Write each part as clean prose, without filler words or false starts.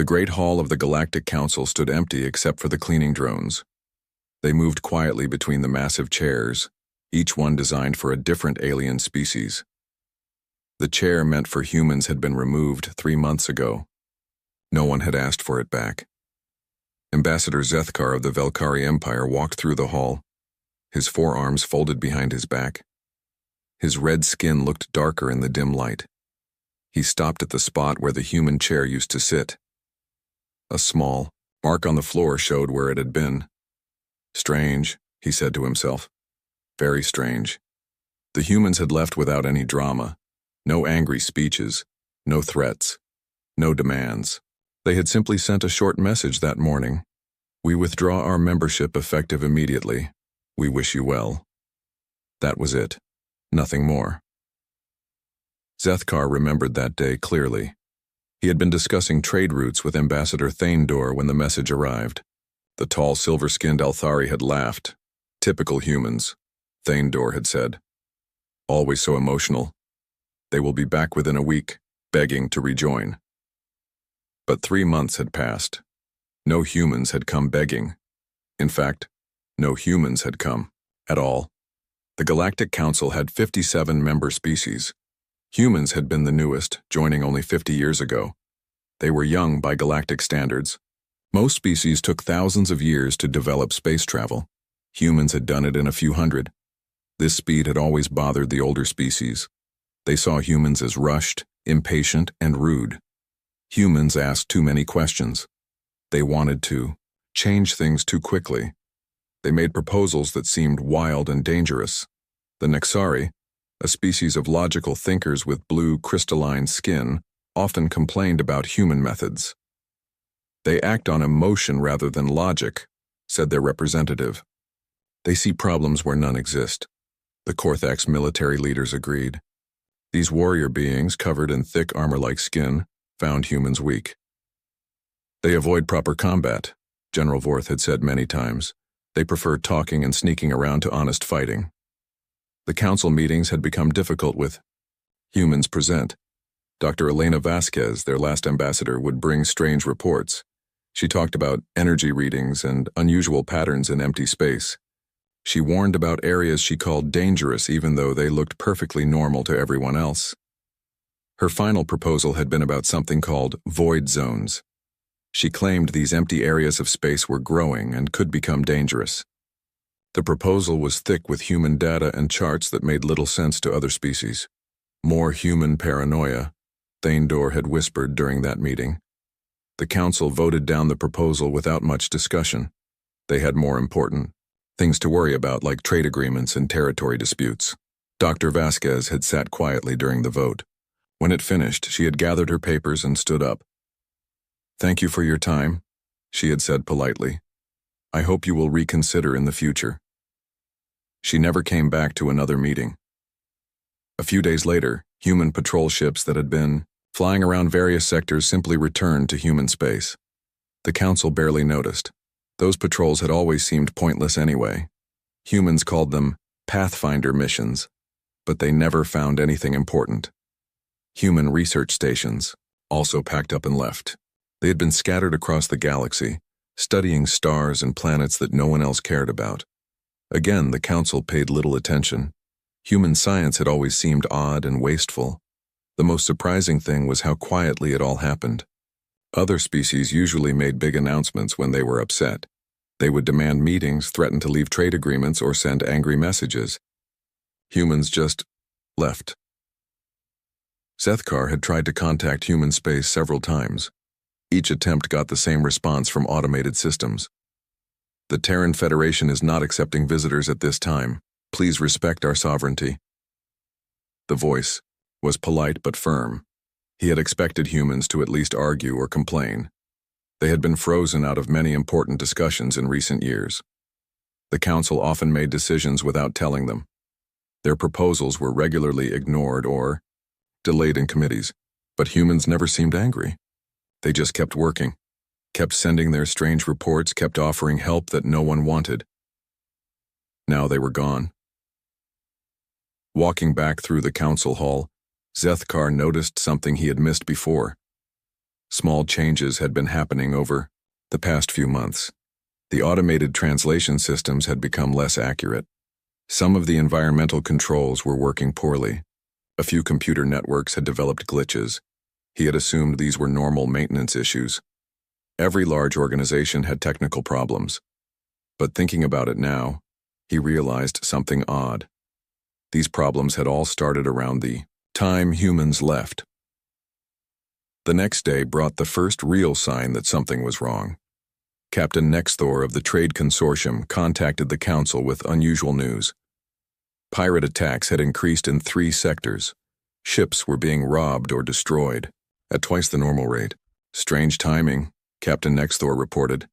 The great hall of the Galactic Council stood empty except for the cleaning drones. They moved quietly between the massive chairs, each one designed for a different alien species. The chair meant for humans had been removed 3 months ago. No one had asked for it back. Ambassador Zethkar of the Velkari Empire walked through the hall, his forearms folded behind his back. His red skin looked darker in the dim light. He stopped at the spot where the human chair used to sit. A small mark on the floor showed where it had been. Strange, he said to himself. Very strange. The humans had left without any drama, no angry speeches, no threats, no demands. They had simply sent a short message that morning. We withdraw our membership effective immediately. We wish you well. That was it. Nothing more. Zethkar remembered that day clearly. He had been discussing trade routes with Ambassador Thaindor when the message arrived. The tall, silver-skinned Althari had laughed. Typical humans, Thaindor had said. Always so emotional. They will be back within a week, begging to rejoin. But 3 months had passed. No humans had come begging. In fact, no humans had come at all. The Galactic Council had 57 member species. Humans had been the newest, joining only 50 years ago. They were young by galactic standards. Most species took thousands of years to develop space travel. Humans had done it in a few hundred. This speed had always bothered the older species. They saw humans as rushed, impatient, and rude. Humans asked too many questions. They wanted to change things too quickly. They made proposals that seemed wild and dangerous. The Nexari, a species of logical thinkers with blue crystalline skin, often complained about human methods. They act on emotion rather than logic, said their representative. They see problems where none exist. The Korthax military leaders agreed. These warrior beings, covered in thick armor-like skin, found humans weak. They avoid proper combat, General Vorth had said many times. They prefer talking and sneaking around to honest fighting. The council meetings had become difficult with humans present. Dr. Elena Vasquez, their last ambassador, would bring strange reports. She talked about energy readings and unusual patterns in empty space. She warned about areas she called dangerous even though they looked perfectly normal to everyone else. Her final proposal had been about something called void zones. She claimed these empty areas of space were growing and could become dangerous. The proposal was thick with human data and charts that made little sense to other species. More human paranoia, Thaindor had whispered during that meeting. The council voted down the proposal without much discussion. They had more important things to worry about, like trade agreements and territory disputes. Dr. Vasquez had sat quietly during the vote. When it finished, she had gathered her papers and stood up. "Thank you for your time," she had said politely. "I hope you will reconsider in the future." She never came back to another meeting. A few days later, human patrol ships that had been flying around various sectors simply returned to human space. The council barely noticed. Those patrols had always seemed pointless anyway. Humans called them Pathfinder missions, but they never found anything important. Human research stations also packed up and left. They had been scattered across the galaxy, studying stars and planets that no one else cared about. Again, the council paid little attention. Human science had always seemed odd and wasteful. The most surprising thing was how quietly it all happened. Other species usually made big announcements when they were upset. They would demand meetings, threaten to leave trade agreements, or send angry messages. Humans just left. Zethkar had tried to contact human space several times. Each attempt got the same response from automated systems. "The Terran Federation is not accepting visitors at this time. Please respect our sovereignty." The voice was polite but firm. He had expected humans to at least argue or complain. They had been frozen out of many important discussions in recent years. The council often made decisions without telling them. Their proposals were regularly ignored or delayed in committees, but humans never seemed angry. They just kept working, kept sending their strange reports, kept offering help that no one wanted. Now they were gone. Walking back through the council hall, Zethkar noticed something he had missed before. Small changes had been happening over the past few months. The automated translation systems had become less accurate. Some of the environmental controls were working poorly. A few computer networks had developed glitches. He had assumed these were normal maintenance issues. Every large organization had technical problems. But thinking about it now, he realized something odd. These problems had all started around the time humans left. The next day brought the first real sign that something was wrong. Captain Nexthor of the Trade Consortium contacted the Council with unusual news. Pirate attacks had increased in 3 sectors. Ships were being robbed or destroyed at twice the normal rate. Strange timing, Captain Nexthor reported.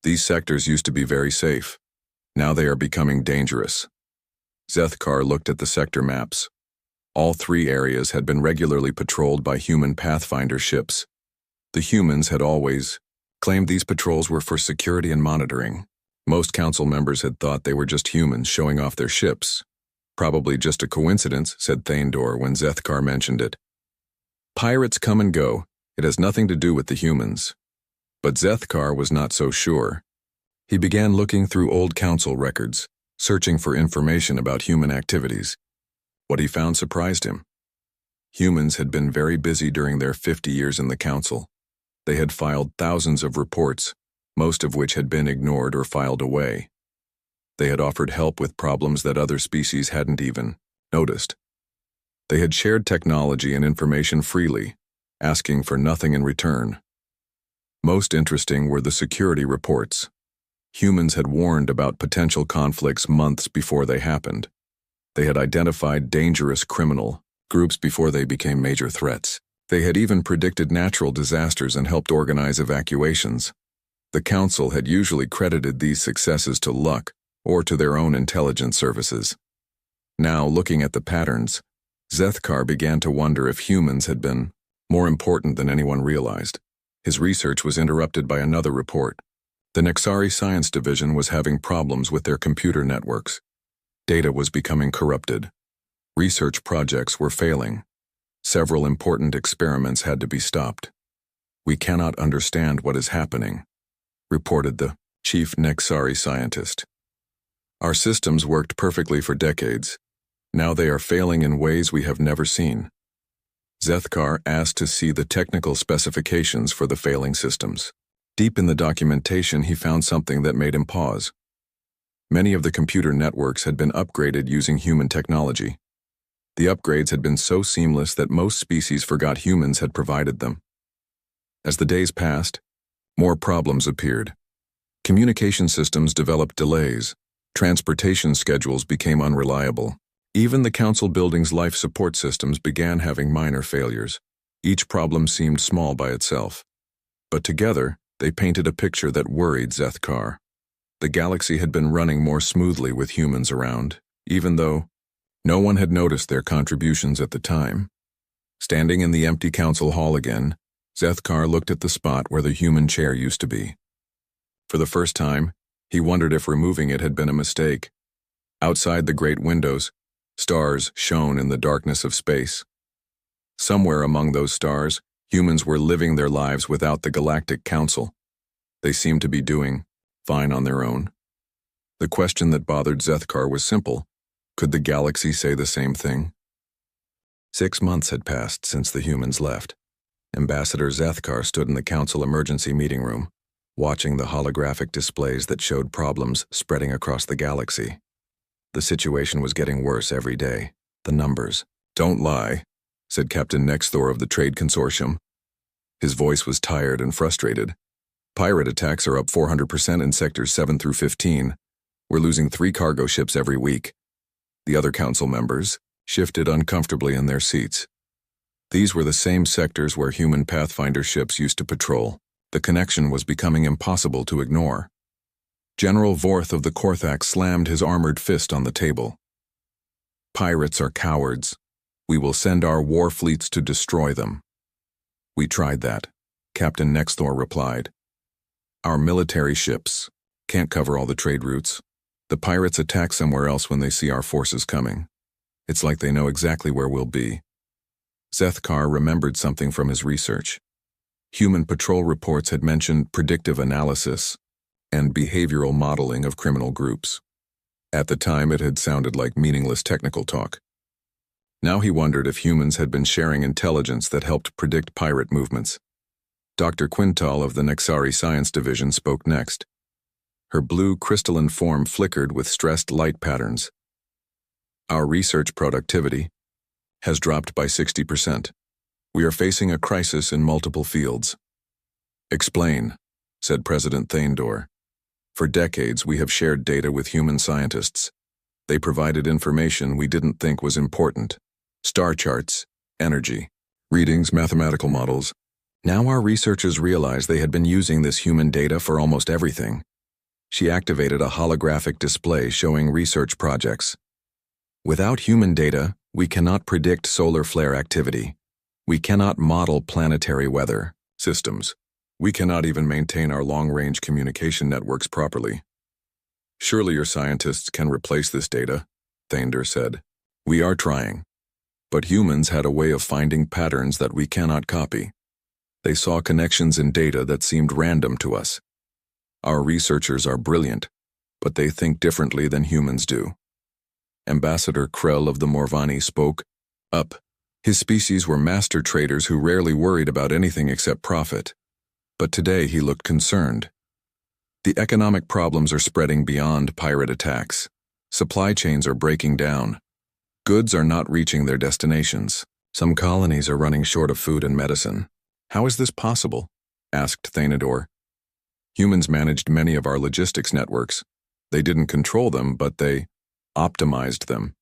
These sectors used to be very safe. Now they are becoming dangerous. Zethkar looked at the sector maps. All 3 areas had been regularly patrolled by human Pathfinder ships. The humans had always claimed these patrols were for security and monitoring. Most council members had thought they were just humans showing off their ships. Probably just a coincidence, said Thaindor when Zethkar mentioned it. Pirates come and go. It has nothing to do with the humans. But Zethkar was not so sure. He began looking through old council records, searching for information about human activities. What he found surprised him. Humans had been very busy during their 50 years in the council. They had filed thousands of reports, most of which had been ignored or filed away. They had offered help with problems that other species hadn't even noticed. They had shared technology and information freely, asking for nothing in return. Most interesting were the security reports. Humans had warned about potential conflicts months before they happened. They had identified dangerous criminal groups before they became major threats. They had even predicted natural disasters and helped organize evacuations. The Council had usually credited these successes to luck or to their own intelligence services. Now, looking at the patterns, Zethkar began to wonder if humans had been more important than anyone realized. His research was interrupted by another report. The Nexari Science Division was having problems with their computer networks. Data was becoming corrupted. Research projects were failing. Several important experiments had to be stopped. We cannot understand what is happening, reported the chief Nexari scientist. Our systems worked perfectly for decades. Now they are failing in ways we have never seen. Zethkar asked to see the technical specifications for the failing systems. Deep in the documentation, he found something that made him pause. Many of the computer networks had been upgraded using human technology. The upgrades had been so seamless that most species forgot humans had provided them. As the days passed, more problems appeared. Communication systems developed delays. Transportation schedules became unreliable. Even the council building's life support systems began having minor failures. Each problem seemed small by itself. But together, they painted a picture that worried Zethkar. The galaxy had been running more smoothly with humans around, even though no one had noticed their contributions at the time. Standing in the empty council hall again, Zethkar looked at the spot where the human chair used to be. For the first time, he wondered if removing it had been a mistake. Outside the great windows, stars shone in the darkness of space. Somewhere among those stars, humans were living their lives without the Galactic Council. They seemed to be doing fine on their own. The question that bothered Zethkar was simple. Could the galaxy say the same thing? 6 months had passed since the humans left. Ambassador Zethkar stood in the council emergency meeting room, watching the holographic displays that showed problems spreading across the galaxy. The situation was getting worse every day. The numbers. Don't lie, said Captain Nexthor of the Trade Consortium. His voice was tired and frustrated. Pirate attacks are up 400% in sectors 7 through 15. We're losing 3 cargo ships every week. The other council members shifted uncomfortably in their seats. These were the same sectors where human Pathfinder ships used to patrol. The connection was becoming impossible to ignore. General Vorth of the Korthax slammed his armored fist on the table. Pirates are cowards. We will send our war fleets to destroy them. We tried that, Captain Nexthor replied. Our military ships can't cover all the trade routes. The pirates attack somewhere else when they see our forces coming. It's like they know exactly where we'll be. Zethkar remembered something from his research. Human patrol reports had mentioned predictive analysis and behavioral modeling of criminal groups. At the time, it had sounded like meaningless technical talk. Now he wondered if humans had been sharing intelligence that helped predict pirate movements. Dr. Quintal of the Nexari Science Division spoke next. Her blue crystalline form flickered with stressed light patterns. Our research productivity has dropped by 60%. We are facing a crisis in multiple fields. Explain, said President Thaindor. For decades, we have shared data with human scientists. They provided information we didn't think was important. Star charts, energy, readings, mathematical models. Now our researchers realized they had been using this human data for almost everything. She activated a holographic display showing research projects. Without human data, we cannot predict solar flare activity. We cannot model planetary weather systems. We cannot even maintain our long-range communication networks properly. Surely your scientists can replace this data, Thaindor said. We are trying. But humans had a way of finding patterns that we cannot copy. They saw connections in data that seemed random to us. Our researchers are brilliant, but they think differently than humans do. Ambassador Krell of the Morvani spoke up. His species were master traders who rarely worried about anything except profit. But today he looked concerned. The economic problems are spreading beyond pirate attacks. Supply chains are breaking down. Goods are not reaching their destinations. Some colonies are running short of food and medicine. How is this possible? Asked Thaindor. Humans managed many of our logistics networks. They didn't control them, but they optimized them.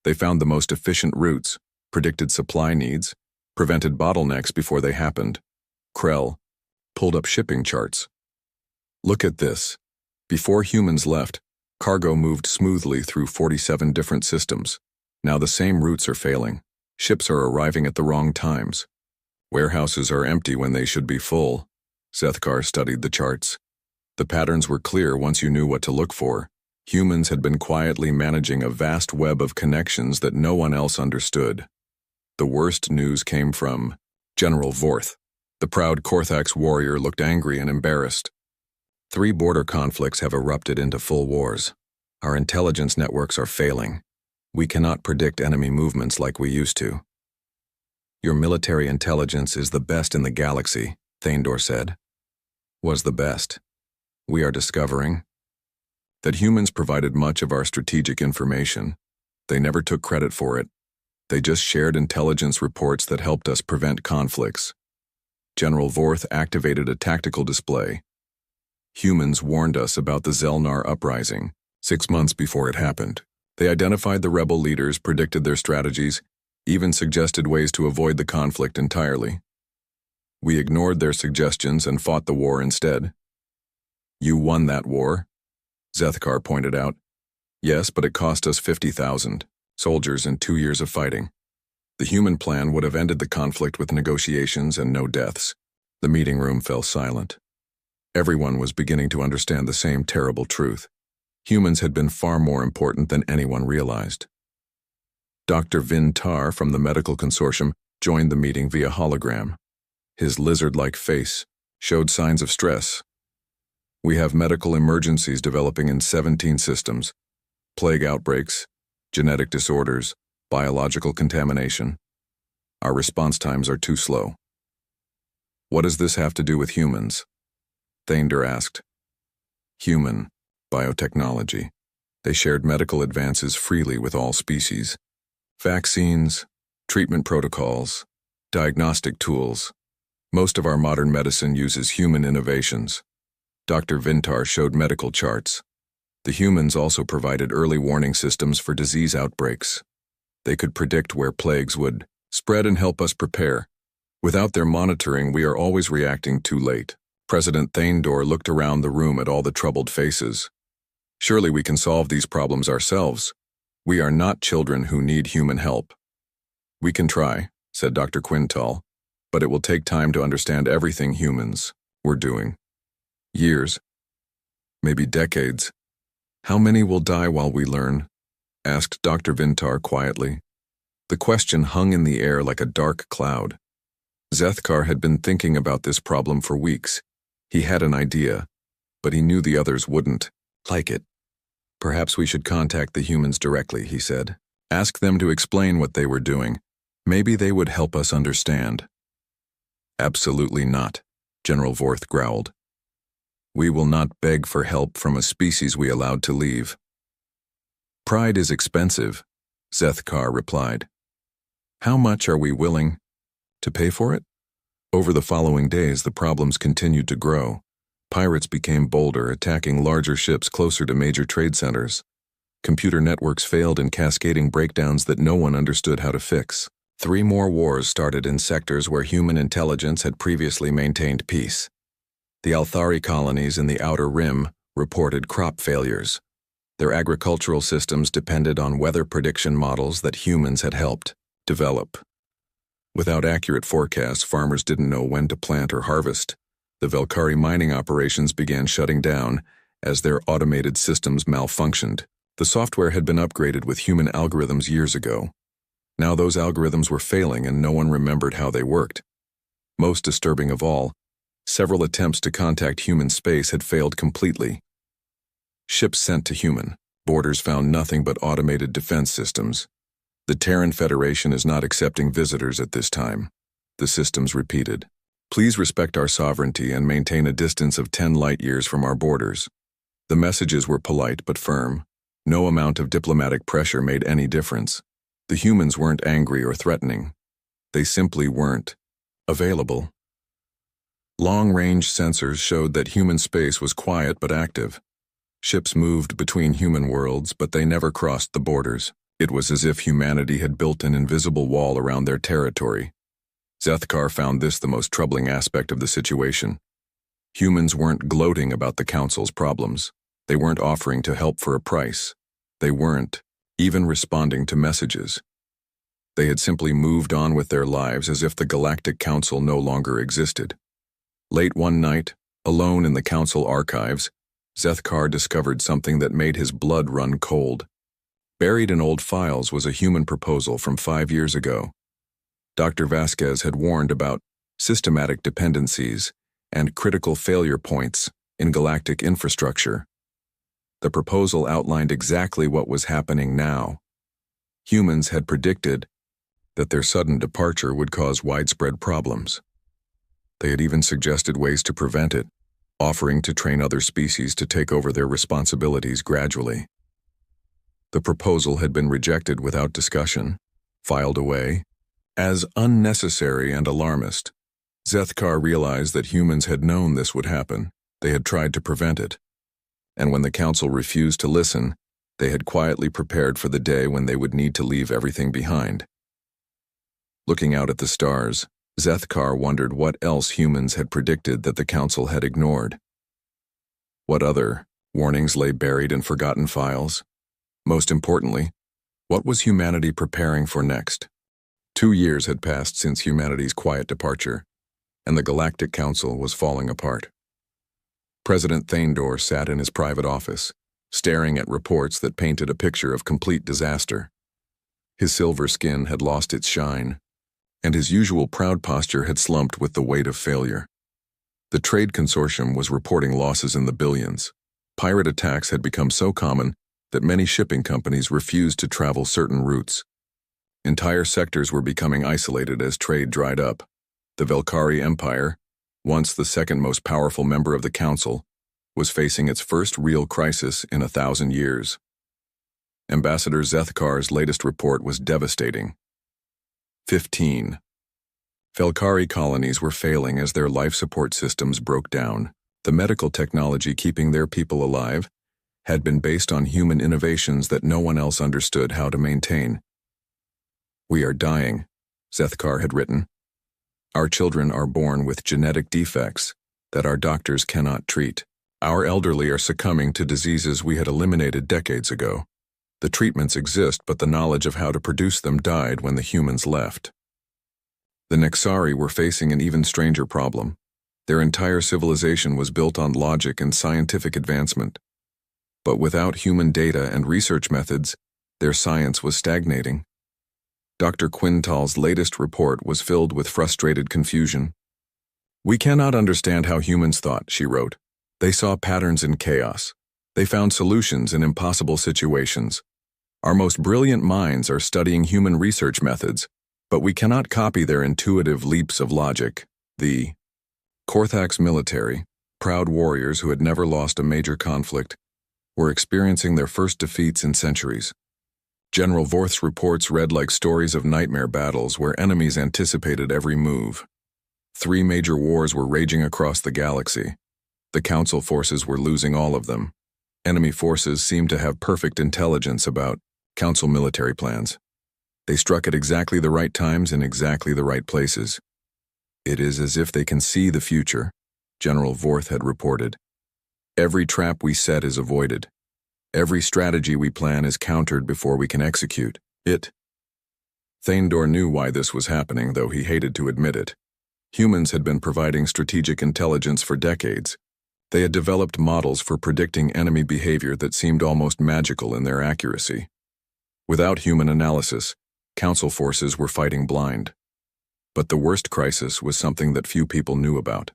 They found the most efficient routes, predicted supply needs, prevented bottlenecks before they happened. Krell pulled up shipping charts. Look at this. Before humans left, cargo moved smoothly through 47 different systems. Now the same routes are failing. Ships are arriving at the wrong times. Warehouses are empty when they should be full. Zethkar studied the charts. The patterns were clear once you knew what to look for. Humans had been quietly managing a vast web of connections that no one else understood. The worst news came from General Vorth. The proud Korthax warrior looked angry and embarrassed. 3 border conflicts have erupted into full wars. Our intelligence networks are failing. We cannot predict enemy movements like we used to. Your military intelligence is the best in the galaxy, Thaindor said. Was the best. We are discovering that humans provided much of our strategic information. They never took credit for it. They just shared intelligence reports that helped us prevent conflicts. General Vorth activated a tactical display. Humans warned us about the Zelnar uprising 6 months before it happened. They identified the rebel leaders, predicted their strategies, even suggested ways to avoid the conflict entirely. We ignored their suggestions and fought the war instead. You won that war, Zethkar pointed out. Yes, but it cost us 50,000 soldiers and 2 years of fighting. The human plan would have ended the conflict with negotiations and no deaths. The meeting room fell silent. Everyone was beginning to understand the same terrible truth. Humans had been far more important than anyone realized. Dr. Vin Tar from the Medical Consortium joined the meeting via hologram. His lizard-like face showed signs of stress. We have medical emergencies developing in 17 systems. Plague outbreaks, genetic disorders, biological contamination. Our response times are too slow. What does this have to do with humans? Thaindor asked. Human biotechnology. They shared medical advances freely with all species. Vaccines, treatment protocols, diagnostic tools. Most of our modern medicine uses human innovations. Dr. Vintar showed medical charts. The humans also provided early warning systems for disease outbreaks. They could predict where plagues would spread and help us prepare. Without their monitoring, we are always reacting too late. President Thaindor looked around the room at all the troubled faces. Surely we can solve these problems ourselves. We are not children who need human help. We can try, said Dr. Quintal, but it will take time to understand everything humans were doing. Years, maybe decades. How many will die while we learn? Asked Dr. Vintar quietly. The question hung in the air like a dark cloud. Zethkar had been thinking about this problem for weeks. He had an idea, but he knew the others wouldn't like it. Perhaps we should contact the humans directly, he said. Ask them to explain what they were doing. Maybe they would help us understand. Absolutely not, General Vorth growled. We will not beg for help from a species we allowed to leave. Pride is expensive, Zethkar replied. How much are we willing to pay for it? Over the following days, the problems continued to grow. Pirates became bolder, attacking larger ships closer to major trade centers. Computer networks failed in cascading breakdowns that no one understood how to fix. 3 more wars started in sectors where human intelligence had previously maintained peace. The Althari colonies in the Outer Rim reported crop failures. Their agricultural systems depended on weather prediction models that humans had helped develop. Without accurate forecasts, farmers didn't know when to plant or harvest. The Velkari mining operations began shutting down as their automated systems malfunctioned. The software had been upgraded with human algorithms years ago. Now those algorithms were failing and no one remembered how they worked. Most disturbing of all, several attempts to contact human space had failed completely. Ships sent to human borders found nothing but automated defense systems. The Terran Federation is not accepting visitors at this time. The systems repeated. Please respect our sovereignty and maintain a distance of 10 light-years from our borders. The messages were polite but firm. No amount of diplomatic pressure made any difference. The humans weren't angry or threatening. They simply weren't available. Long-range sensors showed that human space was quiet but active. Ships moved between human worlds, but they never crossed the borders. It was as if humanity had built an invisible wall around their territory. Zethkar found this the most troubling aspect of the situation. Humans weren't gloating about the Council's problems. They weren't offering to help for a price. They weren't even responding to messages. They had simply moved on with their lives as if the Galactic Council no longer existed. Late one night, alone in the Council archives, Zethkar discovered something that made his blood run cold. Buried in old files was a human proposal from 5 years ago. Dr. Vasquez had warned about systematic dependencies and critical failure points in galactic infrastructure. The proposal outlined exactly what was happening now. Humans had predicted that their sudden departure would cause widespread problems. They had even suggested ways to prevent it, offering to train other species to take over their responsibilities gradually. The proposal had been rejected without discussion, filed away, as unnecessary and alarmist. Zethkar realized that humans had known this would happen. They had tried to prevent it. And when the Council refused to listen, they had quietly prepared for the day when they would need to leave everything behind. Looking out at the stars, Zethkar wondered what else humans had predicted that the Council had ignored. What other warnings lay buried in forgotten files? Most importantly, what was humanity preparing for next? 2 years had passed since humanity's quiet departure, and the Galactic Council was falling apart. President Thandor sat in his private office, staring at reports that painted a picture of complete disaster. His silver skin had lost its shine, and his usual proud posture had slumped with the weight of failure. The Trade Consortium was reporting losses in the billions. Pirate attacks had become so common that many shipping companies refused to travel certain routes. Entire sectors were becoming isolated as trade dried up. The Velkari Empire, once the second most powerful member of the Council, was facing its first real crisis in 1,000 years. Ambassador Zethkar's latest report was devastating. 15. Velkari colonies were failing as their life support systems broke down. The medical technology keeping their people alive had been based on human innovations that no one else understood how to maintain. We are dying, Zethkar had written. Our children are born with genetic defects that our doctors cannot treat. Our elderly are succumbing to diseases we had eliminated decades ago. The treatments exist, but the knowledge of how to produce them died when the humans left. The Nexari were facing an even stranger problem. Their entire civilization was built on logic and scientific advancement. But without human data and research methods, their science was stagnating. Dr. Quintal's latest report was filled with frustrated confusion. "We cannot understand how humans thought," she wrote. "They saw patterns in chaos. They found solutions in impossible situations. Our most brilliant minds are studying human research methods, but we cannot copy their intuitive leaps of logic." The Korthak's military, proud warriors who had never lost a major conflict, were experiencing their first defeats in centuries. General Vorth's reports read like stories of nightmare battles where enemies anticipated every move. 3 major wars were raging across the galaxy. The Council forces were losing all of them. Enemy forces seemed to have perfect intelligence about Council military plans. They struck at exactly the right times in exactly the right places. "It is as if they can see the future," General Vorth had reported. "Every trap we set is avoided. Every strategy we plan is countered before we can execute it." Thaindor knew why this was happening, though he hated to admit it. Humans had been providing strategic intelligence for decades. They had developed models for predicting enemy behavior that seemed almost magical in their accuracy. Without human analysis, Council forces were fighting blind. But the worst crisis was something that few people knew about.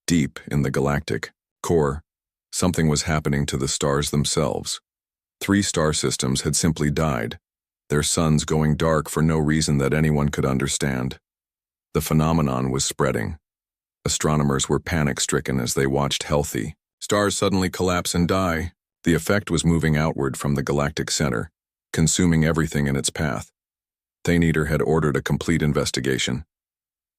Deep in the galactic core, something was happening to the stars themselves. 3 star systems had simply died, their suns going dark for no reason that anyone could understand. The phenomenon was spreading. Astronomers were panic-stricken as they watched healthy stars suddenly collapse and die. The effect was moving outward from the galactic center, consuming everything in its path. Thaindor had ordered a complete investigation.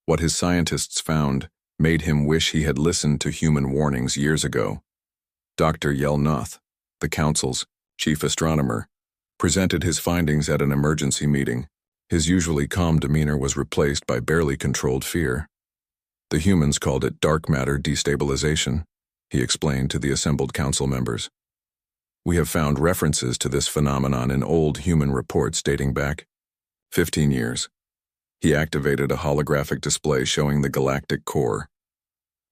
What his scientists found made him wish he had listened to human warnings years ago. Dr. Yelnoth, the Council's chief astronomer, presented his findings at an emergency meeting. His usually calm demeanor was replaced by barely controlled fear. "The humans called it dark matter destabilization," he explained to the assembled council members. "We have found references to this phenomenon in old human reports dating back 15 years. He activated a holographic display showing the galactic core.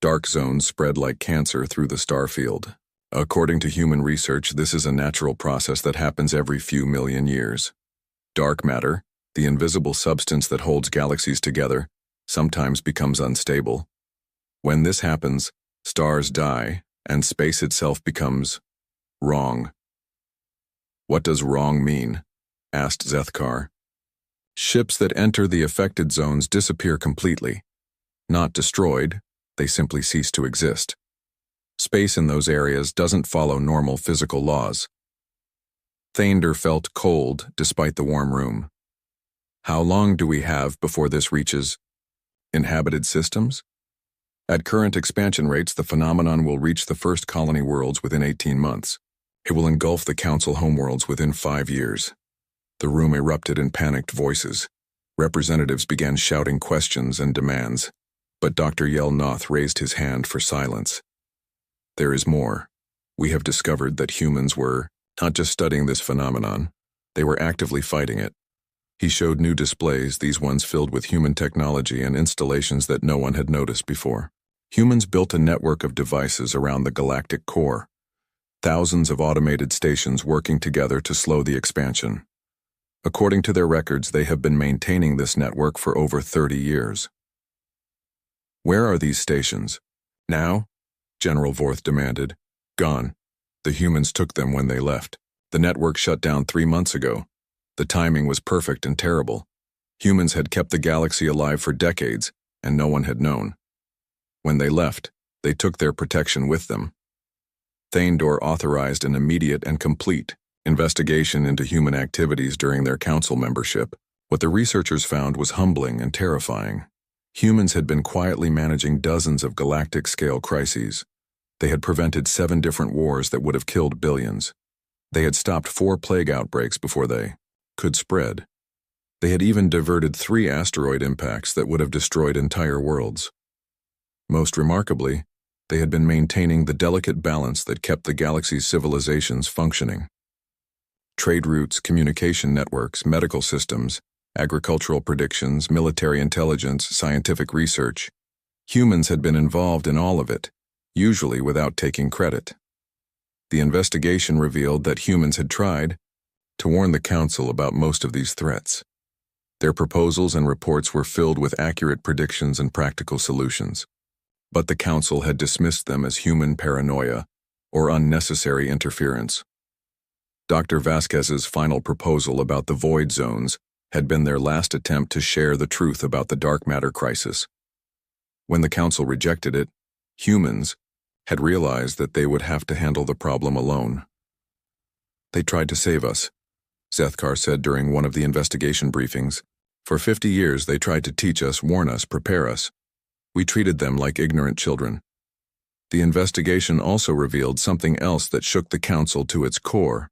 Dark zones spread like cancer through the star field. According to human research, this is a natural process that happens every few million years. Dark matter, the invisible substance that holds galaxies together, sometimes becomes unstable. When this happens, stars die, and space itself becomes wrong." "What does wrong mean?" asked Zethkar. "Ships that enter the affected zones disappear completely. Not destroyed, they simply cease to exist. Space in those areas doesn't follow normal physical laws." Thaindor felt cold despite the warm room. "How long do we have before this reaches inhabited systems?" "At current expansion rates, the phenomenon will reach the first colony worlds within 18 months. It will engulf the Council homeworlds within 5 years. The room erupted in panicked voices. Representatives began shouting questions and demands, but Dr. Yelnoth raised his hand for silence. "There is more. We have discovered that humans were not just studying this phenomenon, they were actively fighting it." He showed new displays, these ones filled with human technology and installations that no one had noticed before. Humans built a network of devices around the galactic core, thousands of automated stations working together to slow the expansion. According to their records, they have been maintaining this network for over 30 years. "Where are these stations now?" General Vorth demanded. "Gone. The humans took them when they left. The network shut down 3 months ago. The timing was perfect and terrible. Humans had kept the galaxy alive for decades, and no one had known. When they left, they took their protection with them." Thaindor authorized an immediate and complete investigation into human activities during their council membership. What the researchers found was humbling and terrifying. Humans had been quietly managing dozens of galactic-scale crises. They had prevented 7 different wars that would have killed billions. They had stopped 4 plague outbreaks before they could spread. They had even diverted 3 asteroid impacts that would have destroyed entire worlds. Most remarkably, they had been maintaining the delicate balance that kept the galaxy's civilizations functioning. Trade routes, communication networks, medical systems, agricultural predictions, military intelligence, scientific research. Humans had been involved in all of it, usually without taking credit. The investigation revealed that humans had tried, to warn the Council about most of these threats. Their proposals and reports were filled with accurate predictions and practical solutions. But the Council had dismissed them as human paranoia or unnecessary interference. Dr. Vasquez's final proposal about the void zones had been their last attempt to share the truth about the dark matter crisis. When the Council rejected it, humans had realized that they would have to handle the problem alone. "They tried to save us," Zethkar said during one of the investigation briefings. "For 50 years they tried to teach us, warn us, prepare us. We treated them like ignorant children." The investigation also revealed something else that shook the Council to its core.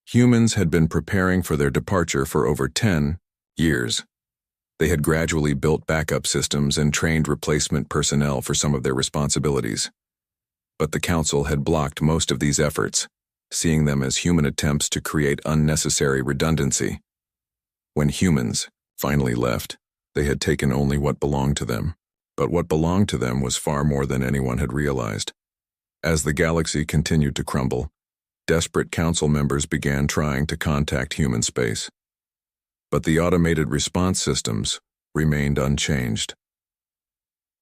Humans had been preparing for their departure for over 10 years. They had gradually built backup systems and trained replacement personnel for some of their responsibilities. But the Council had blocked most of these efforts, seeing them as human attempts to create unnecessary redundancy. When humans finally left, they had taken only what belonged to them. But what belonged to them was far more than anyone had realized. As the galaxy continued to crumble, desperate Council members began trying to contact human space. But the automated response systems remained unchanged.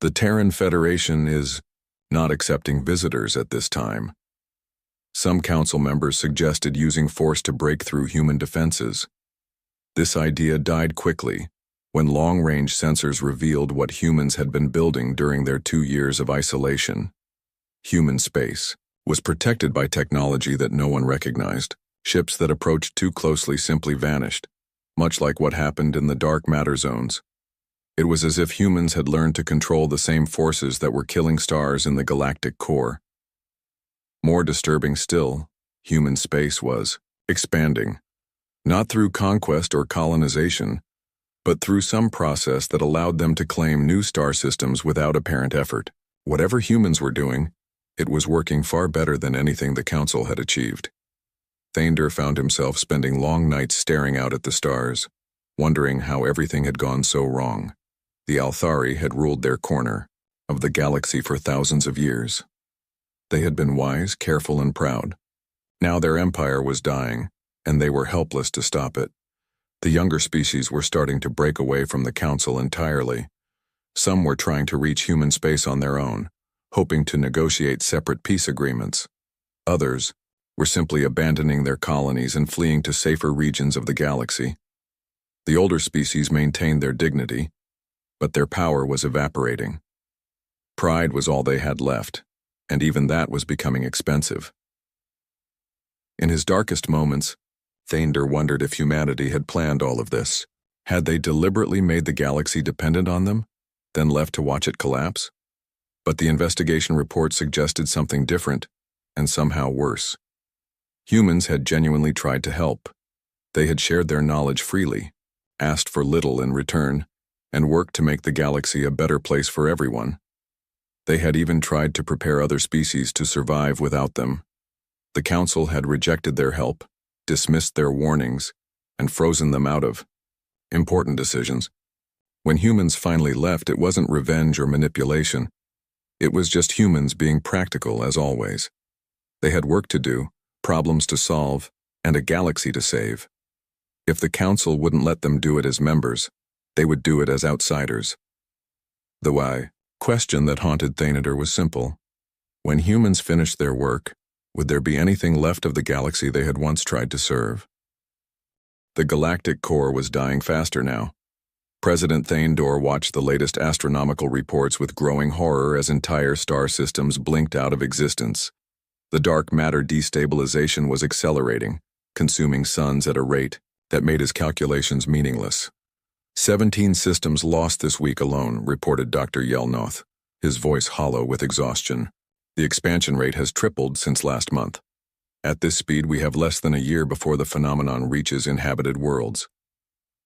The Terran Federation is not accepting visitors at this time. Some Council members suggested using force to break through human defenses. This idea died quickly when long-range sensors revealed what humans had been building during their 2 years of isolation. Human space was protected by technology that no one recognized. Ships that approached too closely simply vanished, much like what happened in the dark matter zones. It was as if humans had learned to control the same forces that were killing stars in the galactic core. More disturbing still, human space was expanding, not through conquest or colonization, but through some process that allowed them to claim new star systems without apparent effort. Whatever humans were doing, it was working far better than anything the Council had achieved. Thander found himself spending long nights staring out at the stars, wondering how everything had gone so wrong. The Althari had ruled their corner of the galaxy for thousands of years. They had been wise, careful, and proud. Now their empire was dying, and they were helpless to stop it. The younger species were starting to break away from the Council entirely. Some were trying to reach human space on their own, hoping to negotiate separate peace agreements. Others were simply abandoning their colonies and fleeing to safer regions of the galaxy. The older species maintained their dignity, but their power was evaporating. Pride was all they had left, and even that was becoming expensive. In his darkest moments, Thander wondered if humanity had planned all of this. Had they deliberately made the galaxy dependent on them, then left to watch it collapse? But the investigation report suggested something different, and somehow worse. Humans had genuinely tried to help. They had shared their knowledge freely, asked for little in return, and worked to make the galaxy a better place for everyone. They had even tried to prepare other species to survive without them. The Council had rejected their help, dismissed their warnings, and frozen them out of important decisions. When humans finally left, it wasn't revenge or manipulation. It was just humans being practical as always. They had work to do, problems to solve, and a galaxy to save. If the Council wouldn't let them do it as members, they would do it as outsiders. The why question that haunted Thander was simple. When humans finished their work, would there be anything left of the galaxy they had once tried to serve? The galactic core was dying faster now. President Thander watched the latest astronomical reports with growing horror as entire star systems blinked out of existence. The dark matter destabilization was accelerating, consuming suns at a rate that made his calculations meaningless. 17 systems lost this week alone, reported Dr. Yelnoth, his voice hollow with exhaustion. The expansion rate has tripled since last month. At this speed, we have less than a year before the phenomenon reaches inhabited worlds.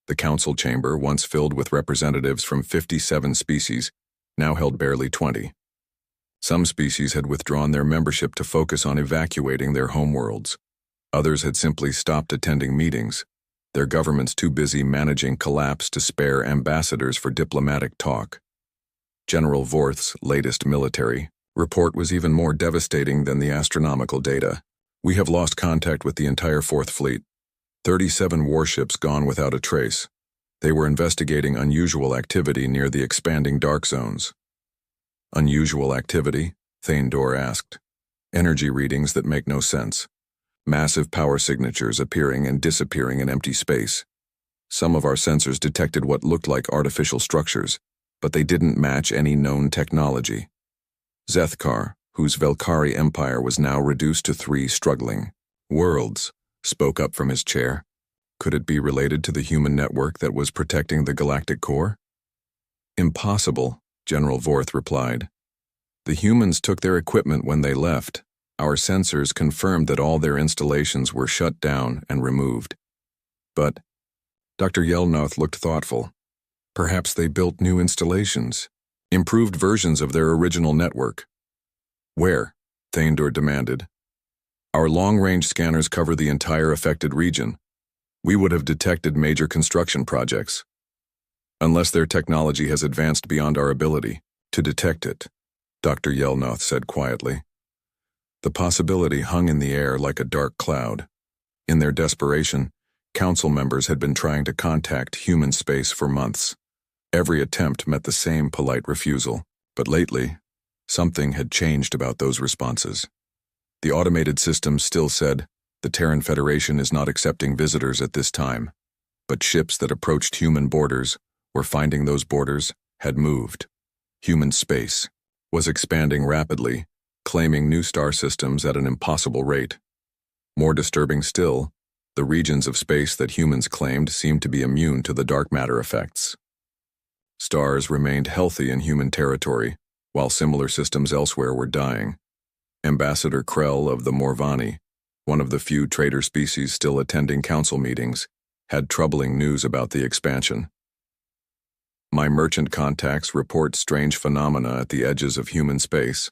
The Council chamber, once filled with representatives from 57 species, now held barely 20. Some species had withdrawn their membership to focus on evacuating their homeworlds. Others had simply stopped attending meetings, their governments too busy managing collapse to spare ambassadors for diplomatic talk. General Vorth's latest military report was even more devastating than the astronomical data. We have lost contact with the entire Fourth Fleet. 37 warships gone without a trace. They were investigating unusual activity near the expanding dark zones. Unusual activity? Thaindor asked. Energy readings that make no sense. Massive power signatures appearing and disappearing in empty space. Some of our sensors detected what looked like artificial structures, but they didn't match any known technology. Zethkar, whose Velkari empire was now reduced to 3 struggling worlds, spoke up from his chair. Could it be related to the human network that was protecting the galactic core? Impossible, General Vorth replied. The humans took their equipment when they left. Our sensors confirmed that all their installations were shut down and removed. But Dr. Yelnoth looked thoughtful. Perhaps they built new installations, improved versions of their original network. Where? Thaindor demanded. Our long-range scanners cover the entire affected region. We would have detected major construction projects. Unless their technology has advanced beyond our ability to detect it, Dr. Yelnoth said quietly. The possibility hung in the air like a dark cloud. In their desperation, council members had been trying to contact human space for months. Every attempt met the same polite refusal, but lately, something had changed about those responses. The automated system still said, the Terran Federation is not accepting visitors at this time, but ships that approached human borders were finding those borders had moved. Human space was expanding rapidly, claiming new star systems at an impossible rate. More disturbing still, the regions of space that humans claimed seemed to be immune to the dark matter effects. Stars remained healthy in human territory, while similar systems elsewhere were dying. Ambassador Krell of the Morvani, one of the few traitor species still attending council meetings, had troubling news about the expansion. My merchant contacts report strange phenomena at the edges of human space.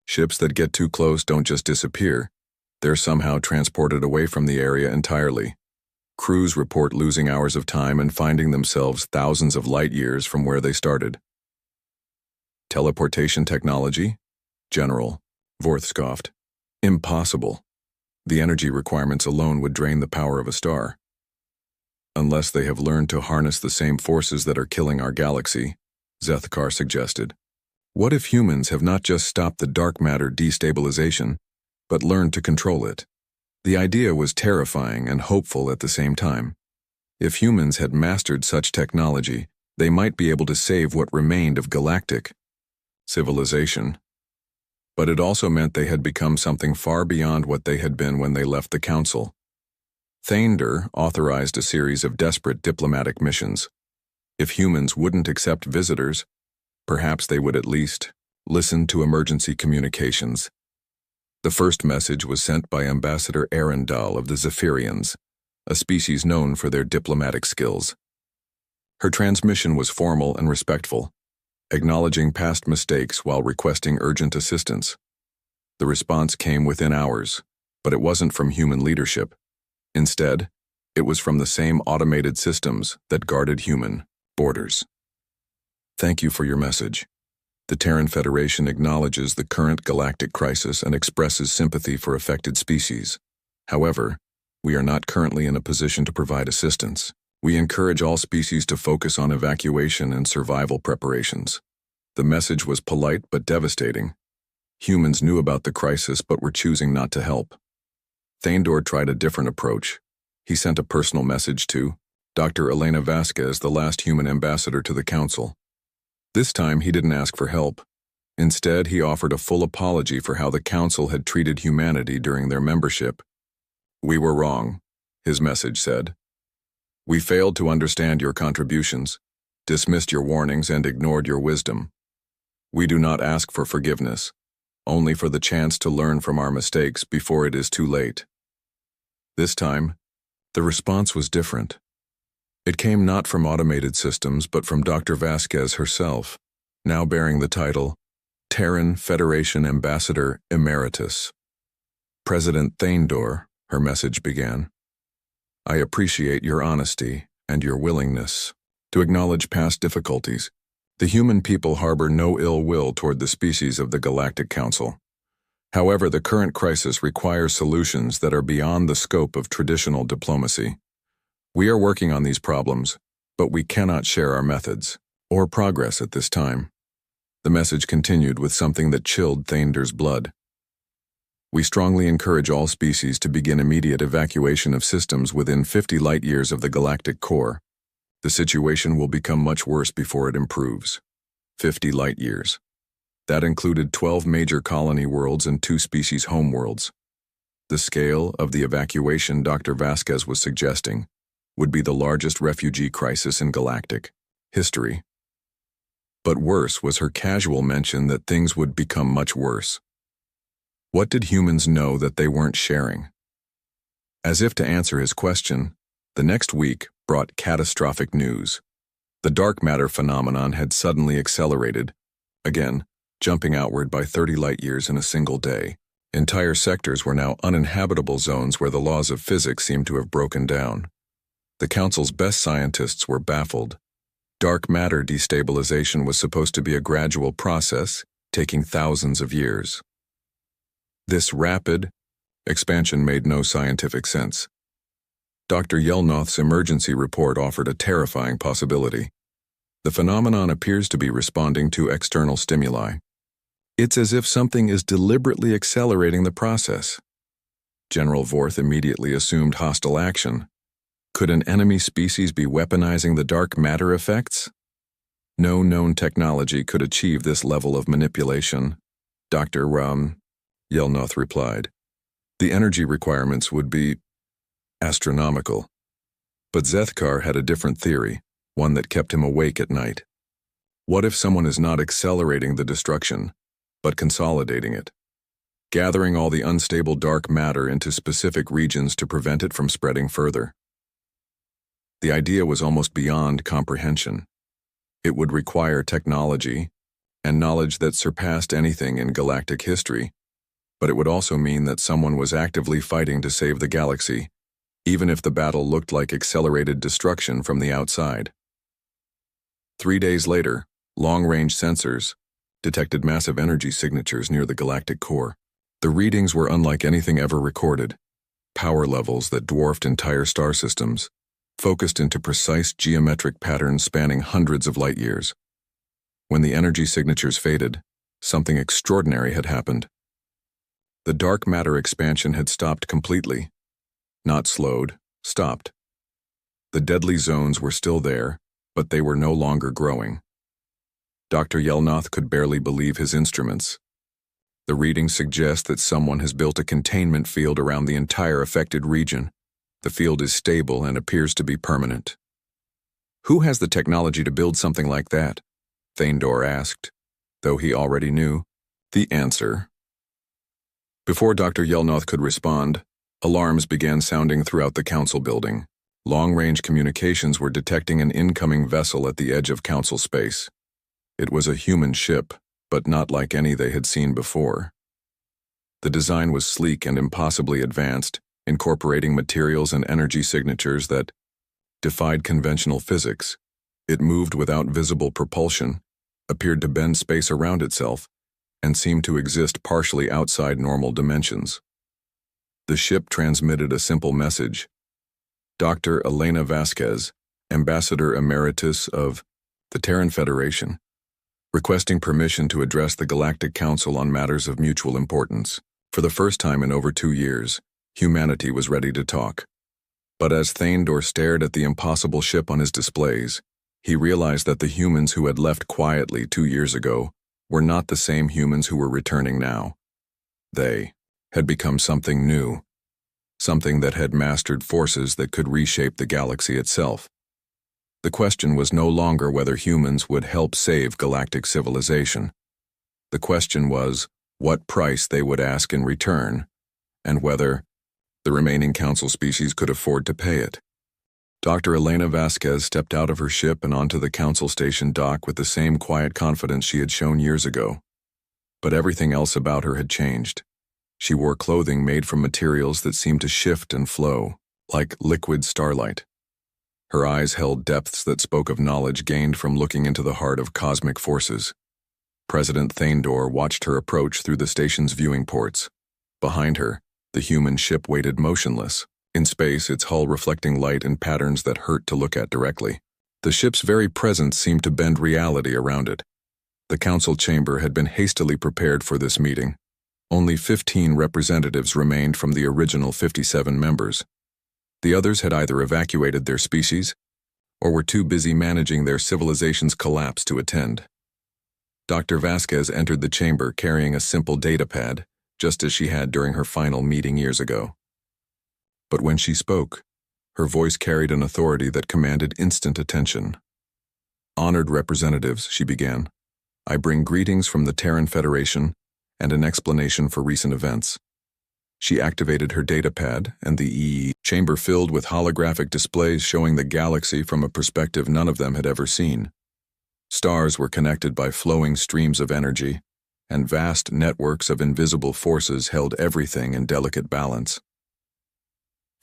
Ships that get too close don't just disappear. They're somehow transported away from the area entirely. Crews report losing hours of time and finding themselves thousands of light years from where they started. Teleportation technology? General, Vorth scoffed. Impossible. The energy requirements alone would drain the power of a star. Unless they have learned to harness the same forces that are killing our galaxy, Zethkar suggested. What if humans have not just stopped the dark matter destabilization, but learned to control it? The idea was terrifying and hopeful at the same time. If humans had mastered such technology, they might be able to save what remained of galactic civilization. But it also meant they had become something far beyond what they had been when they left the council. Thaindor authorized a series of desperate diplomatic missions. If humans wouldn't accept visitors, perhaps they would at least listen to emergency communications. The first message was sent by Ambassador Arundel of the Zephyrians, a species known for their diplomatic skills. Her transmission was formal and respectful, acknowledging past mistakes while requesting urgent assistance. The response came within hours, but it wasn't from human leadership. Instead, it was from the same automated systems that guarded human borders. Thank you for your message. The Terran Federation acknowledges the current galactic crisis and expresses sympathy for affected species. However, we are not currently in a position to provide assistance. We encourage all species to focus on evacuation and survival preparations. The message was polite but devastating. Humans knew about the crisis but were choosing not to help. Thaindor tried a different approach. He sent a personal message to Dr. Elena Vasquez, the last human ambassador to the Council. This time he didn't ask for help. Instead, he offered a full apology for how the Council had treated humanity during their membership. We were wrong, his message said. We failed to understand your contributions, dismissed your warnings, and ignored your wisdom. We do not ask for forgiveness, only for the chance to learn from our mistakes before it is too late. This time, the response was different. It came not from automated systems, but from Dr. Vasquez herself, now bearing the title Terran Federation Ambassador Emeritus. President Thaindor, her message began. I appreciate your honesty and your willingness to acknowledge past difficulties. The human people harbor no ill will toward the species of the Galactic Council. However, the current crisis requires solutions that are beyond the scope of traditional diplomacy. We are working on these problems, but we cannot share our methods or progress at this time. The message continued with something that chilled Thainder's blood. We strongly encourage all species to begin immediate evacuation of systems within 50 light-years of the galactic core. The situation will become much worse before it improves. 50 light-years. That included 12 major colony worlds and 2 species homeworlds. The scale of the evacuation Dr. Vasquez was suggesting would be the largest refugee crisis in galactic history. But worse was her casual mention that things would become much worse. What did humans know that they weren't sharing? As if to answer his question, the next week brought catastrophic news. The dark matter phenomenon had suddenly accelerated, again, jumping outward by 30 light-years in a single day. Entire sectors were now uninhabitable zones where the laws of physics seemed to have broken down. The Council's best scientists were baffled. Dark matter destabilization was supposed to be a gradual process, taking thousands of years. This rapid expansion made no scientific sense. Dr. Yelnoth's emergency report offered a terrifying possibility. The phenomenon appears to be responding to external stimuli. It's as if something is deliberately accelerating the process. General Vorth immediately assumed hostile action. Could an enemy species be weaponizing the dark matter effects? No known technology could achieve this level of manipulation. Dr. Yelnoth replied. The energy requirements would be astronomical. But Zethkar had a different theory, one that kept him awake at night. What if someone is not accelerating the destruction, but consolidating it, gathering all the unstable dark matter into specific regions to prevent it from spreading further? The idea was almost beyond comprehension. It would require technology and knowledge that surpassed anything in galactic history, but it would also mean that someone was actively fighting to save the galaxy, even if the battle looked like accelerated destruction from the outside. 3 days later, long-range sensors detected massive energy signatures near the galactic core. The readings were unlike anything ever recorded. Power levels that dwarfed entire star systems, focused into precise geometric patterns spanning hundreds of light-years. When the energy signatures faded, something extraordinary had happened. The dark matter expansion had stopped completely. Not slowed, stopped. The deadly zones were still there, but they were no longer growing. Dr. Yelnoth could barely believe his instruments. The readings suggest that someone has built a containment field around the entire affected region. The field is stable and appears to be permanent. Who has the technology to build something like that? Thaindor asked, though he already knew the answer. Before Dr. Yelnoth could respond, alarms began sounding throughout the council building. Long-range communications were detecting an incoming vessel at the edge of council space. It was a human ship, but not like any they had seen before. The design was sleek and impossibly advanced, incorporating materials and energy signatures that defied conventional physics. It moved without visible propulsion, appeared to bend space around itself, and seemed to exist partially outside normal dimensions. The ship transmitted a simple message. Dr. Elena Vasquez, Ambassador Emeritus of the Terran Federation, requesting permission to address the Galactic Council on matters of mutual importance. For the first time in over 2 years, humanity was ready to talk. But as Thaindor stared at the impossible ship on his displays, he realized that the humans who had left quietly 2 years ago were not the same humans who were returning now. They had become something new, something that had mastered forces that could reshape the galaxy itself. The question was no longer whether humans would help save galactic civilization. The question was what price they would ask in return, and whether the remaining council species could afford to pay it. Dr. Elena Vasquez stepped out of her ship and onto the council station dock with the same quiet confidence she had shown years ago. But everything else about her had changed. She wore clothing made from materials that seemed to shift and flow, like liquid starlight. Her eyes held depths that spoke of knowledge gained from looking into the heart of cosmic forces. President Thandor watched her approach through the station's viewing ports. Behind her, the human ship waited motionless, in space, its hull reflecting light in patterns that hurt to look at directly. The ship's very presence seemed to bend reality around it. The council chamber had been hastily prepared for this meeting. Only 15 representatives remained from the original 57 members. The others had either evacuated their species or were too busy managing their civilization's collapse to attend. Dr. Vasquez entered the chamber carrying a simple data pad, just as she had during her final meeting years ago. But when she spoke, her voice carried an authority that commanded instant attention. "Honored representatives," she began, "I bring greetings from the Terran Federation and an explanation for recent events." She activated her data pad, and the chamber filled with holographic displays showing the galaxy from a perspective none of them had ever seen. Stars were connected by flowing streams of energy, and vast networks of invisible forces held everything in delicate balance.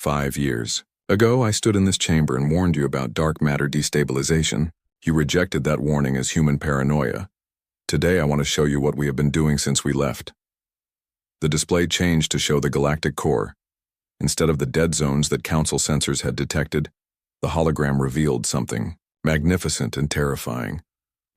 5 years ago, I stood in this chamber and warned you about dark matter destabilization. You rejected that warning as human paranoia. Today, I want to show you what we have been doing since we left. The display changed to show the galactic core. Instead of the dead zones that Council sensors had detected, the hologram revealed something magnificent and terrifying.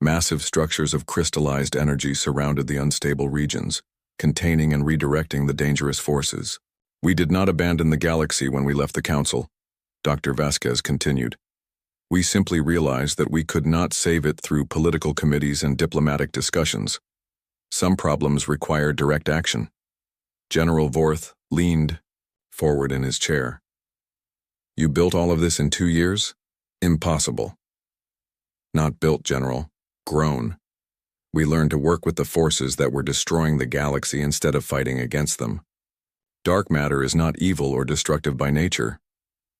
Massive structures of crystallized energy surrounded the unstable regions, containing and redirecting the dangerous forces. "We did not abandon the galaxy when we left the Council," Dr. Vasquez continued. "We simply realized that we could not save it through political committees and diplomatic discussions. Some problems require direct action." General Vorth leaned forward in his chair. "You built all of this in 2 years? Impossible." "Not built, General. Grown. We learned to work with the forces that were destroying the galaxy instead of fighting against them. Dark matter is not evil or destructive by nature.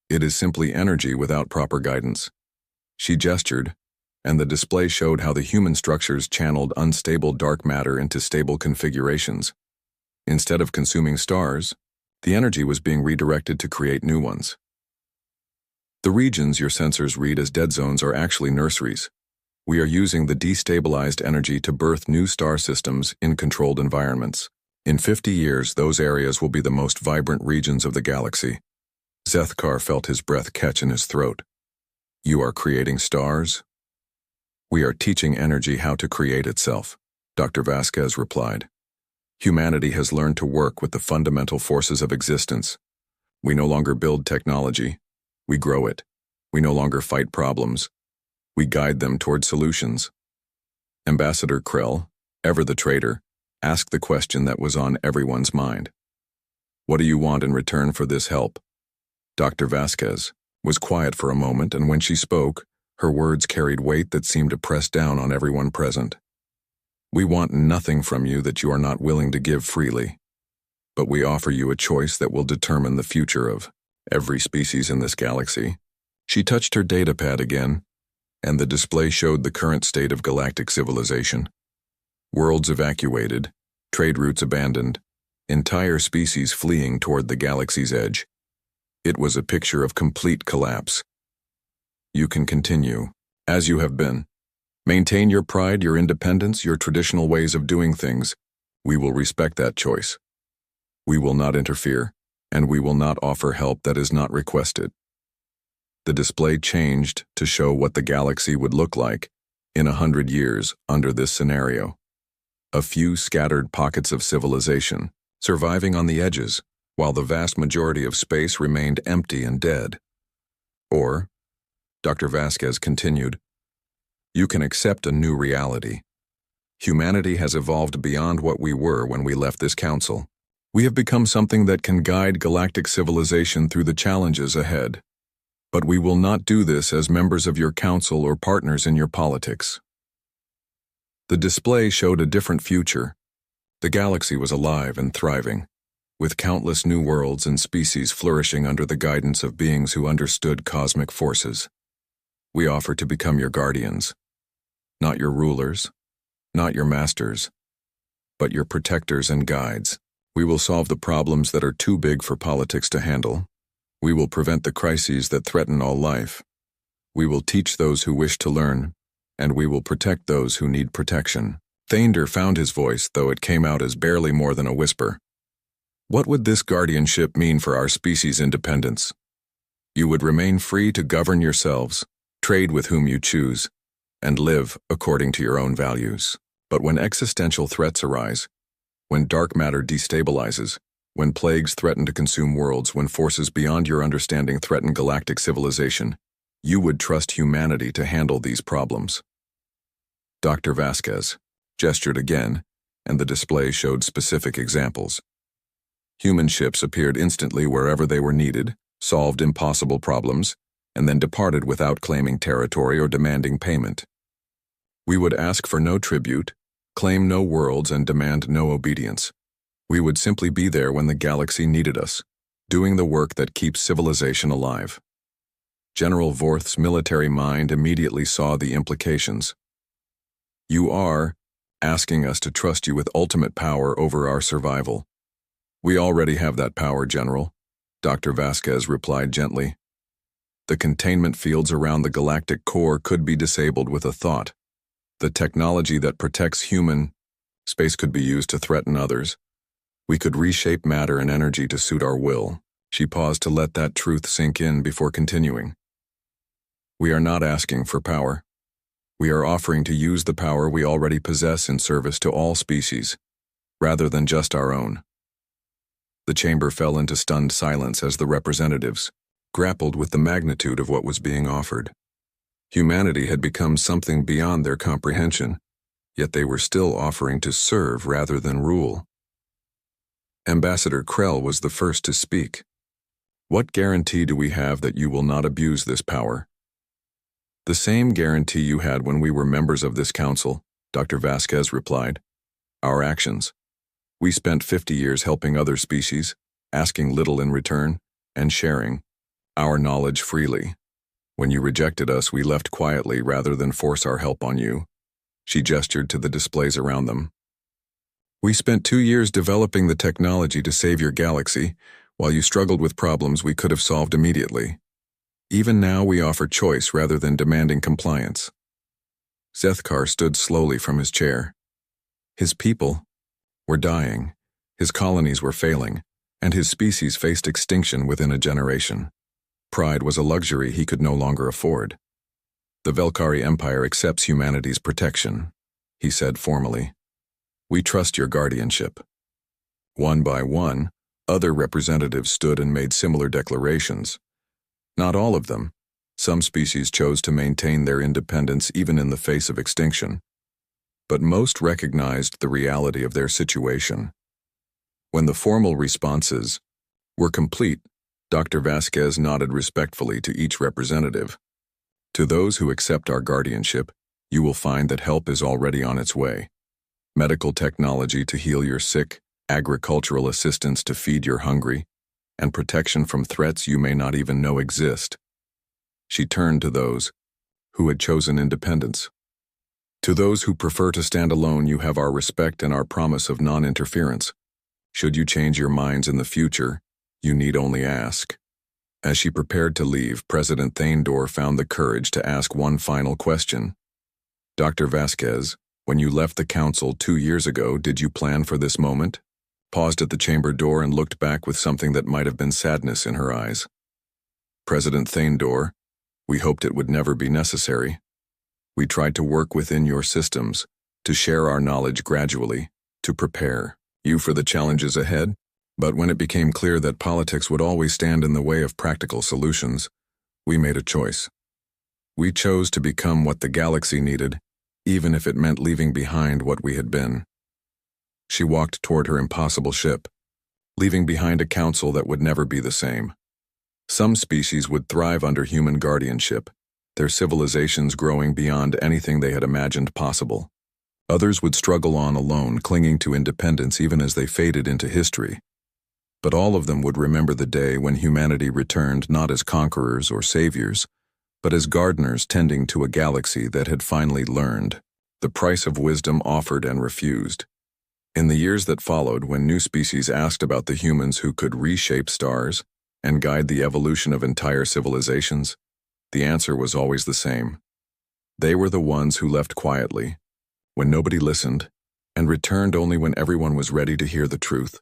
It is simply energy without proper guidance." She gestured, and the display showed how the human structures channeled unstable dark matter into stable configurations. Instead of consuming stars, the energy was being redirected to create new ones. The regions your sensors read as dead zones are actually nurseries. We are using the destabilized energy to birth new star systems in controlled environments. In 50 years, those areas will be the most vibrant regions of the galaxy. Zethkar felt his breath catch in his throat. "You are creating stars?" "We are teaching energy how to create itself," Dr. Vasquez replied. "Humanity has learned to work with the fundamental forces of existence. We no longer build technology, we grow it. We no longer fight problems, we guide them toward solutions." Ambassador Krell, ever the traitor, asked the question that was on everyone's mind. "What do you want in return for this help?" Dr. Vasquez was quiet for a moment, and when she spoke, her words carried weight that seemed to press down on everyone present. "We want nothing from you that you are not willing to give freely, but we offer you a choice that will determine the future of every species in this galaxy." She touched her datapad again, and the display showed the current state of galactic civilization. Worlds evacuated, trade routes abandoned, entire species fleeing toward the galaxy's edge. It was a picture of complete collapse. "You can continue, as you have been. Maintain your pride, your independence, your traditional ways of doing things. We will respect that choice. We will not interfere, and we will not offer help that is not requested." The display changed to show what the galaxy would look like in 100 years under this scenario. A few scattered pockets of civilization, surviving on the edges, while the vast majority of space remained empty and dead. Or, Dr. Vasquez continued, "You can accept a new reality. Humanity has evolved beyond what we were when we left this council. We have become something that can guide galactic civilization through the challenges ahead. But we will not do this as members of your council or partners in your politics." The display showed a different future. The galaxy was alive and thriving, with countless new worlds and species flourishing under the guidance of beings who understood cosmic forces. "We offer to become your guardians, not your rulers, not your masters, but your protectors and guides. We will solve the problems that are too big for politics to handle. We will prevent the crises that threaten all life. We will teach those who wish to learn, and we will protect those who need protection." Thander found his voice, though it came out as barely more than a whisper. What would this guardianship mean for our species' independence? You would remain free to govern yourselves, trade with whom you choose, and live according to your own values. But when existential threats arise, when dark matter destabilizes, when plagues threaten to consume worlds, when forces beyond your understanding threaten galactic civilization, you would trust humanity to handle these problems. Dr. Vasquez gestured again, and the display showed specific examples. Human ships appeared instantly wherever they were needed, solved impossible problems, and then departed without claiming territory or demanding payment. We would ask for no tribute, claim no worlds, and demand no obedience. We would simply be there when the galaxy needed us, doing the work that keeps civilization alive. General Vorth's military mind immediately saw the implications. You are asking us to trust you with ultimate power over our survival. We already have that power, General, Dr. Vasquez replied gently. The containment fields around the galactic core could be disabled with a thought. The technology that protects human space could be used to threaten others. We could reshape matter and energy to suit our will. She paused to let that truth sink in before continuing. We are not asking for power. We are offering to use the power we already possess in service to all species, rather than just our own. The chamber fell into stunned silence as the representatives grappled with the magnitude of what was being offered. Humanity had become something beyond their comprehension, yet they were still offering to serve rather than rule. Ambassador Krell was the first to speak. What guarantee do we have that you will not abuse this power? The same guarantee you had when we were members of this council, Dr. Vasquez replied. Our actions. We spent 50 years helping other species, asking little in return, and sharing our knowledge freely. When you rejected us, we left quietly rather than force our help on you. She gestured to the displays around them. We spent 2 years developing the technology to save your galaxy, while you struggled with problems we could have solved immediately. Even now, we offer choice rather than demanding compliance. Zethkar stood slowly from his chair. His people were dying, his colonies were failing, and his species faced extinction within a generation. Pride was a luxury he could no longer afford. The Velkari Empire accepts humanity's protection, he said formally. We trust your guardianship. One by one, other representatives stood and made similar declarations. Not all of them. Some species chose to maintain their independence even in the face of extinction. But most recognized the reality of their situation. When the formal responses were complete, Dr. Vasquez nodded respectfully to each representative. To those who accept our guardianship, you will find that help is already on its way. Medical technology to heal your sick, agricultural assistance to feed your hungry, and protection from threats you may not even know exist. She turned to those who had chosen independence. To those who prefer to stand alone, you have our respect and our promise of non-interference. Should you change your minds in the future, you need only ask. As she prepared to leave, President Thaindor found the courage to ask one final question. Dr. Vasquez, when you left the council 2 years ago, did you plan for this moment? Paused at the chamber door and looked back with something that might have been sadness in her eyes. President Thaindor, we hoped it would never be necessary. We tried to work within your systems, to share our knowledge gradually, to prepare you for the challenges ahead. But when it became clear that politics would always stand in the way of practical solutions, we made a choice. We chose to become what the galaxy needed, even if it meant leaving behind what we had been. She walked toward her impossible ship, leaving behind a council that would never be the same. Some species would thrive under human guardianship, their civilizations growing beyond anything they had imagined possible. Others would struggle on alone, clinging to independence even as they faded into history. But all of them would remember the day when humanity returned not as conquerors or saviors, but as gardeners tending to a galaxy that had finally learned the price of wisdom offered and refused. In the years that followed, when new species asked about the humans who could reshape stars and guide the evolution of entire civilizations, the answer was always the same. They were the ones who left quietly, when nobody listened, and returned only when everyone was ready to hear the truth.